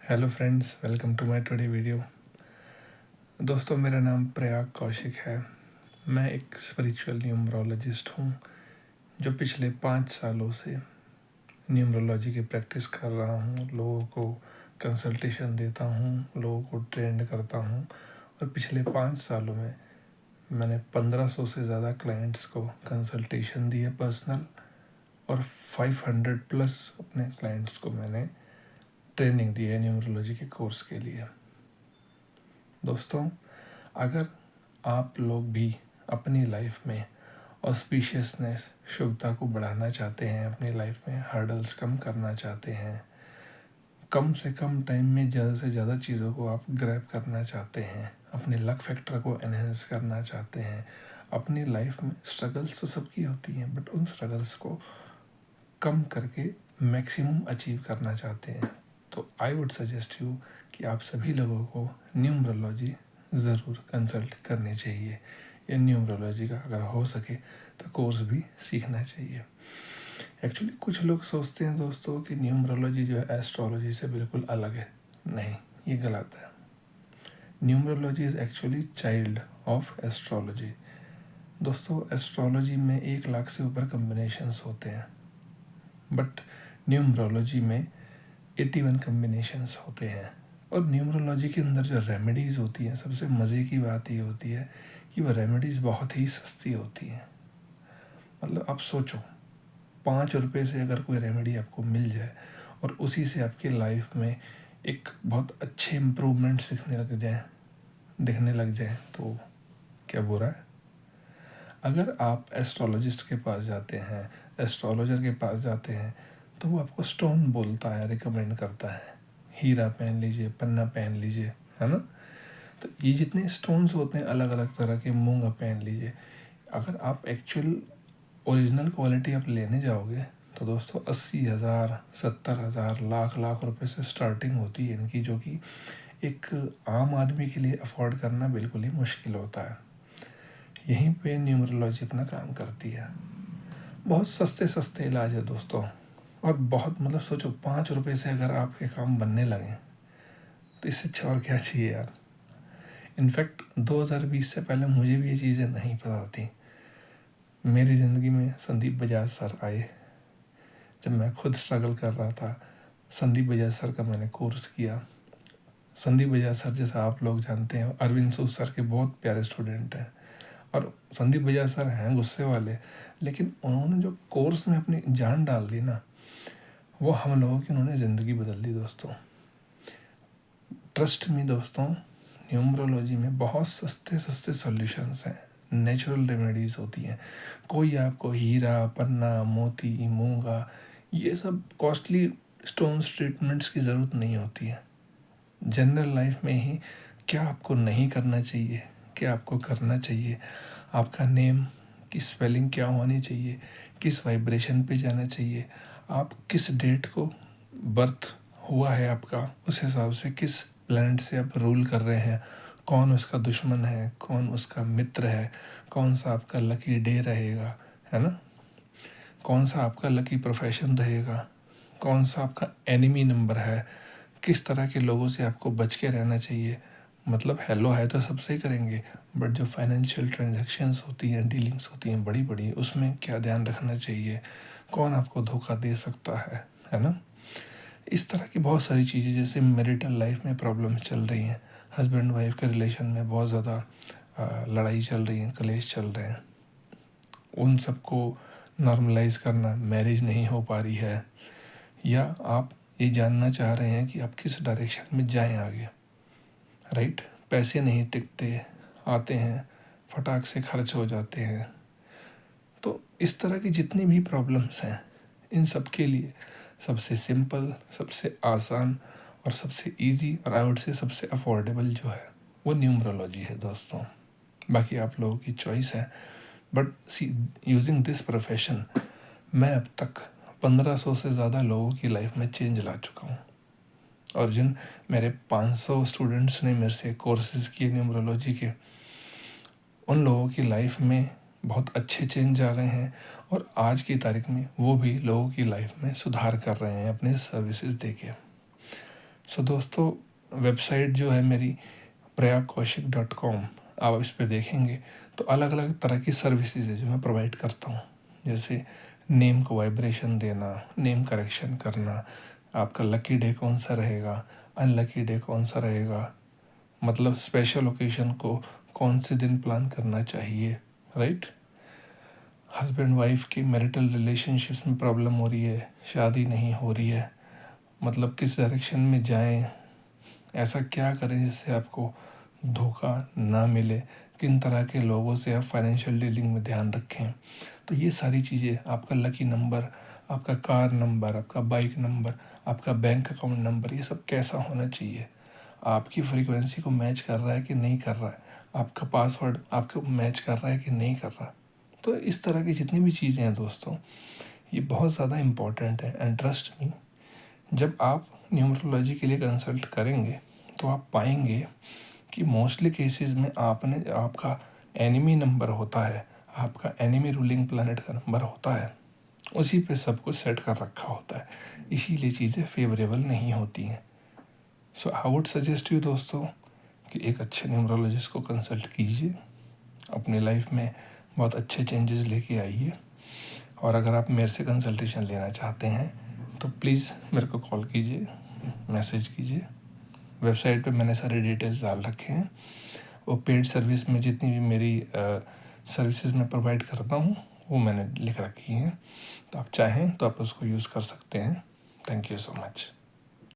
Hello friends, welcome to my today video. दोस्तों, मेरा नाम प्रयाग कौशिक है। मैं एक स्पिरिचुअल न्यूमरोलॉजिस्ट हूँ जो पिछले 5 सालों से न्यूमरोलॉजी की प्रैक्टिस कर रहा हूँ। लोगों को कंसल्टेशन देता हूँ, लोगों को ट्रेंड करता हूँ और पिछले 5 सालों में मैंने 1500 से ज़्यादा क्लाइंट्स को कंसल्टेशन दी है पर्सनल, और 500 प्लस अपने क्लाइंट्स को मैंने ट्रेनिंग दी है न्यूमरोलॉजी के कोर्स के लिए। दोस्तों, अगर आप लोग भी अपनी लाइफ में ऑस्पिशियसनेस, शुभता को बढ़ाना चाहते हैं, अपनी लाइफ में हर्डल्स कम करना चाहते हैं, कम से कम टाइम में ज़्यादा से ज़्यादा चीज़ों को आप ग्रैब करना चाहते हैं, अपने लक फैक्टर को एनहेंस करना चाहते हैं, अपनी लाइफ में स्ट्रगल्स तो सबकी होती हैं, बट उन स्ट्रगल्स को कम करके मैक्सिमम अचीव करना चाहते हैं, तो आई वुड सजेस्ट यू कि आप सभी लोगों को न्यूमरोलॉजी ज़रूर कंसल्ट करनी चाहिए। या न्यूमरोलॉजी का अगर हो सके तो कोर्स भी सीखना चाहिए। एक्चुअली कुछ लोग सोचते हैं दोस्तों कि न्यूमरोलॉजी जो है एस्ट्रोलॉजी से बिल्कुल अलग है। नहीं, ये गलत है। Numerology is actually child of astrology. दोस्तों, एस्ट्रोलॉजी में 1 लाख से ऊपर कम्बिनेशंस होते हैं, बट न्यूमरोलॉजी में 81 कम्बिनेशंस होते हैं। और न्यूमरोलॉजी के अंदर जो रेमेडीज़ होती हैं, सबसे मज़े की बात ये होती है कि वो रेमेडीज़ बहुत ही सस्ती होती हैं। मतलब आप सोचो, 5 रुपये से अगर कोई रेमेडी आपको मिल जाए और उसी से आपकी लाइफ में एक बहुत अच्छे इम्प्रूवमेंट्स दिखने लग जाए तो क्या बुरा है। अगर आप एस्ट्रोलॉजिस्ट के पास जाते हैं, एस्ट्रोलॉजर के पास जाते हैं, तो वो आपको स्टोन बोलता है, रिकमेंड करता है, हीरा पहन लीजिए, पन्ना पहन लीजिए, है ना। तो ये जितने स्टोन्स होते हैं अलग अलग तरह के, मूंगा पहन लीजिए। अगर आप एक्चुअल ओरिजिनल क्वालिटी आप लेने जाओगे तो दोस्तों 80,000, 70,000, लाख लाख रुपए से स्टार्टिंग होती है इनकी, जो कि एक आम आदमी के लिए अफोर्ड करना बिल्कुल ही मुश्किल होता है। यहीं पे न्यूमरोलॉजी अपना काम करती है। बहुत सस्ते सस्ते इलाज है दोस्तों, और बहुत मतलब सोचो 5 रुपये से अगर आपके काम बनने लगे तो इससे अच्छा और क्या चाहिए यार। इनफैक्ट 2020 से पहले मुझे भी ये चीज़ें नहीं पता थी। मेरी ज़िंदगी में संदीप बजाज सर आए जब मैं खुद स्ट्रगल कर रहा था। संदीप बजाज सर का मैंने कोर्स किया। संदीप बजाज सर, जैसा आप लोग जानते हैं, अरविंद सूद सर के बहुत प्यारे स्टूडेंट हैं। और संदीप बजाज सर हैं गुस्से वाले, लेकिन उन्होंने जो कोर्स में अपनी जान डाल दी ना, वो हम लोगों की उन्होंने ज़िंदगी बदल दी दोस्तों। ट्रस्ट मी दोस्तों, न्यूमरोलॉजी में बहुत सस्ते सस्ते सॉल्यूशंस हैं, नेचुरल रेमेडीज़ होती हैं। कोई आपको हीरा, पन्ना, मोती, मूंगा, ये सब कॉस्टली स्टोन्स ट्रीटमेंट्स की ज़रूरत नहीं होती है। जनरल लाइफ में ही क्या आपको नहीं करना चाहिए, क्या आपको करना चाहिए, आपका नेम की स्पेलिंग क्या होनी चाहिए, किस वाइब्रेशन पे जाना चाहिए, आप किस डेट को बर्थ हुआ है आपका, उस हिसाब से किस प्लैनेट से आप रूल कर रहे हैं, कौन उसका दुश्मन है, कौन उसका मित्र है, कौन सा आपका लकी डे रहेगा, है ना, कौन सा आपका लकी प्रोफेशन रहेगा, कौन सा आपका एनिमी नंबर है, किस तरह के लोगों से आपको बच के रहना चाहिए। मतलब हेलो है तो सबसे ही करेंगे, बट जो फाइनेंशियल ट्रांजैक्शंस होती हैं, डीलिंग्स होती हैं बड़ी बड़ी, उसमें क्या ध्यान रखना चाहिए, कौन आपको धोखा दे सकता है ना। इस तरह की बहुत सारी चीज़ें, जैसे मैरिटल लाइफ में प्रॉब्लम्स चल रही हैं, हस्बैंड वाइफ के रिलेशन में बहुत ज़्यादा लड़ाई चल रही है, कलेश चल रहे हैं, उन सबको नॉर्मलाइज करना, मैरिज नहीं हो पा रही है, या आप ये जानना चाह रहे हैं कि आप किस डायरेक्शन में जाएं आगे, राइट। पैसे नहीं टिकते, आते हैं फटाक से खर्च हो जाते हैं। तो इस तरह की जितनी भी प्रॉब्लम्स हैं, इन सब के लिए सबसे सिंपल, सबसे आसान और सबसे इजी, और आई वुड से सबसे अफोर्डेबल जो है वो न्यूमरोलॉजी है दोस्तों। बाकी आप लोगों की चॉइस है, but see, using this profession मैं अब तक 1500 से ज़्यादा लोगों की लाइफ में चेंज ला चुका हूँ। और जिन मेरे 500 स्टूडेंट्स ने मेरे से कोर्सेज़ किए न्यूमरोलॉजी के, उन लोगों की लाइफ में बहुत अच्छे चेंज आ गए हैं, और आज की तारीख में वो भी लोगों की लाइफ में सुधार कर रहे हैं अपने सर्विसेज देके। सो दोस्तों, वेबसाइट जो है मेरी prayakaushik.com, आप इस पे देखेंगे तो अलग अलग तरह की सर्विसेज है जो मैं प्रोवाइड करता हूँ। जैसे नेम को वाइब्रेशन देना, नेम करेक्शन करना, आपका लकी डे कौन सा रहेगा, अनलकी डे कौन सा रहेगा, मतलब स्पेशल ओकेशन को कौन से दिन प्लान करना चाहिए, राइट। हस्बैंड वाइफ की मैरिटल रिलेशनशिप्स में प्रॉब्लम हो रही है, शादी नहीं हो रही है, मतलब किस डायरेक्शन में जाएं, ऐसा क्या करें जिससे आपको धोखा ना मिले, किन तरह के लोगों से आप फाइनेंशियल डीलिंग में ध्यान रखें। तो ये सारी चीज़ें, आपका लकी नंबर, आपका कार नंबर, आपका बाइक नंबर, आपका बैंक अकाउंट नंबर, ये सब कैसा होना चाहिए, आपकी फ्रीक्वेंसी को मैच कर रहा है कि नहीं कर रहा है, आपका पासवर्ड आपको मैच कर रहा है कि नहीं कर रहा। तो इस तरह की जितनी भी चीज़ें हैं दोस्तों, ये बहुत ज़्यादा इम्पॉर्टेंट है। एंड ट्रस्ट मी, जब आप न्यूमरोलॉजी के लिए कंसल्ट करेंगे तो आप पाएंगे कि मोस्टली केसेस में आपका एनिमी नंबर होता है, आपका एनिमी रूलिंग प्लैनेट का नंबर होता है, उसी पे सब कुछ सेट कर रखा होता है, इसीलिए चीज़ें फेवरेबल नहीं होती हैं। सो आई वुड सजेस्ट यू दोस्तों कि एक अच्छे न्यूमरोलॉजिस्ट को कंसल्ट कीजिए, अपनी लाइफ में बहुत अच्छे चेंजेस लेके आइए। और अगर आप मेरे से कंसल्टेशन लेना चाहते हैं तो प्लीज़ मेरे को कॉल कीजिए, मैसेज कीजिए। वेबसाइट पे मैंने सारे डिटेल्स डाल रखे हैं। वो पेड सर्विस में जितनी भी मेरी सर्विसेज मैं प्रोवाइड करता हूँ वो मैंने लिख रखी हैं, तो आप चाहें तो आप उसको यूज़ कर सकते हैं। Thank you so much.